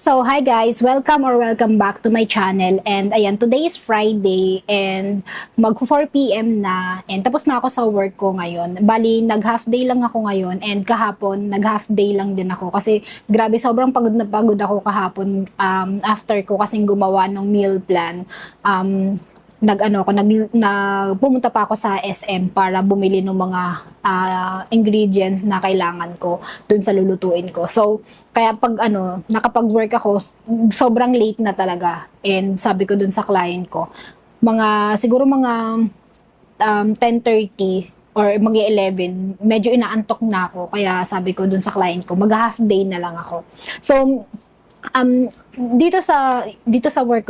So, hi guys! Welcome back to my channel. And ayan, today is Friday and mag 4 PM na. And tapos na ako sa work ko ngayon. Bali, nag-half day lang ako ngayon and kahapon, nag-half day lang din ako. Kasi grabe, sobrang pagod na pagod ako kahapon after ko kasing gumawa ng meal plan. Pumunta pa ako sa SM para bumili ng mga ingredients na kailangan ko dun sa lulutuin ko. So, kaya nakapag-work ako, sobrang late na talaga. And sabi ko dun sa client ko, siguro mga 10:30 or mag-11, medyo inaantok na ako. Kaya sabi ko dun sa client ko, mag-half day na lang ako. So, dito sa work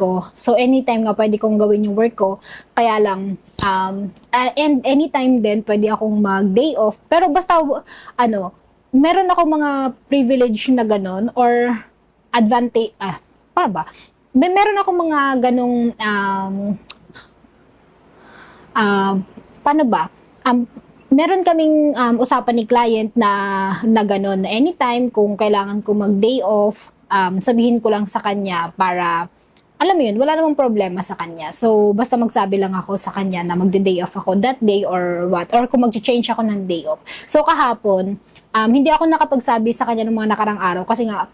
ko, so anytime nga pwede kong gawin yung work ko, kaya lang and anytime din pwede akong mag day off, pero basta meron ako mga privilege na ganon or advantage, para ba meron ako mga ganong paano ba meron kaming usapan ni client na ganon, na anytime kung kailangan ko mag day off, sabihin ko lang sa kanya para, alam mo yun, wala namang problema sa kanya. So, basta magsabi lang ako sa kanya na magde-day off ako that day or what, or kung mag-change ako ng day off. So, kahapon, hindi ako nakapagsabi sa kanya ng mga nakarang araw kasi nga,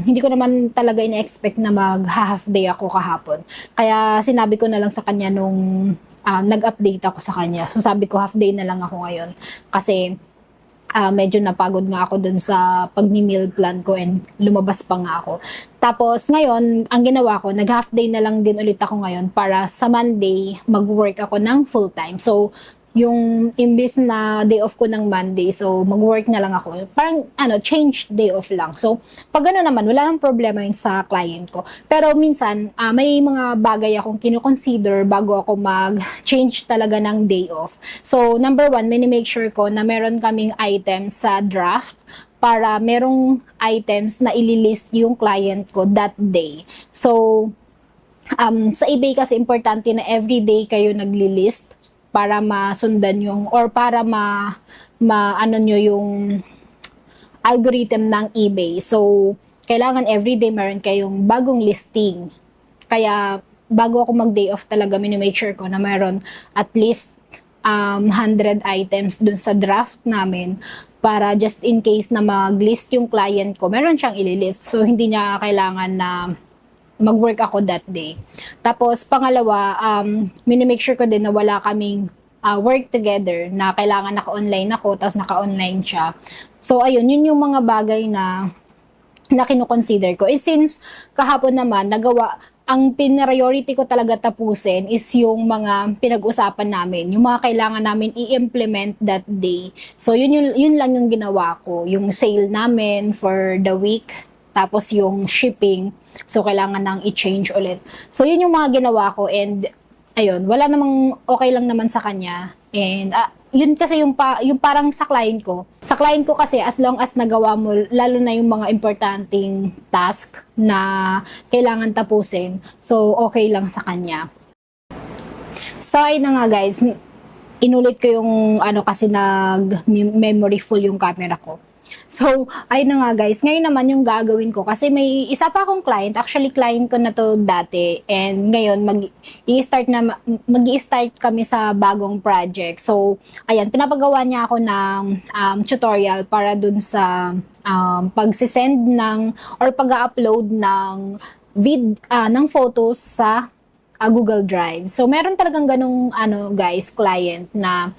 hindi ko naman talaga ina-expect na mag-half day ako kahapon. Kaya sinabi ko na lang sa kanya nung nag-update ako sa kanya. So, sabi ko half day na lang ako ngayon kasi medyo napagod nga ako dun sa pag-meal plan ko and lumabas pa nga ako. Tapos ngayon, ang ginawa ko, nag-half day na lang din ulit ako ngayon para sa Monday, mag-work ako ng full-time. So, yung imbis na day off ko ng Monday, so mag-work na lang ako. Parang change day off lang. So, pag naman, wala nang problema yun sa client ko. Pero minsan, may mga bagay akong kino-consider bago ako mag-change talaga ng day off. So, number one, make sure ko na meron kaming items sa draft para merong items na ililist yung client ko that day. So, sa eBay kasi importante na everyday kayo naglilist para masundan yung or para nyo yung algorithm ng eBay. So, kailangan everyday meron kayong bagong listing. Kaya, bago ako mag-day off talaga, make sure ko na meron at least 100 items dun sa draft namin para just in case na mag-list yung client ko, meron siyang ililist. So, hindi niya kailangan na mag-work ako that day. Tapos, pangalawa, make sure ko din na wala kaming work together, na kailangan naka-online ako, tapos naka-online siya. So, ayun, yun yung mga bagay na kino-consider ko. Since kahapon naman, ang priority ko talaga tapusin is yung mga pinag-usapan namin, yung mga kailangan namin i-implement that day. So, yun lang yung ginawa ko. Yung sale namin for the week, tapos yung shipping, so kailangan nang i-change ulit. So yun yung mga ginawa ko and ayun, wala namang okay lang naman sa kanya. And yun kasi yung parang sa client ko. Sa client ko kasi as long as nagawa mo, lalo na yung mga importanteng task na kailangan tapusin, so okay lang sa kanya. So ayun na nga guys, inulit ko yung kasi nag-memory full yung camera ko. So, ayun na nga guys, ngayon naman yung gagawin ko kasi may isa pa akong client, actually client ko na to dati, and ngayon mag-i-start kami sa bagong project. So, ayan, pinapagawa niya ako ng tutorial para dun sa pag-send or pag-upload ng ng photos sa Google Drive. So, meron talagang ganung guys, client na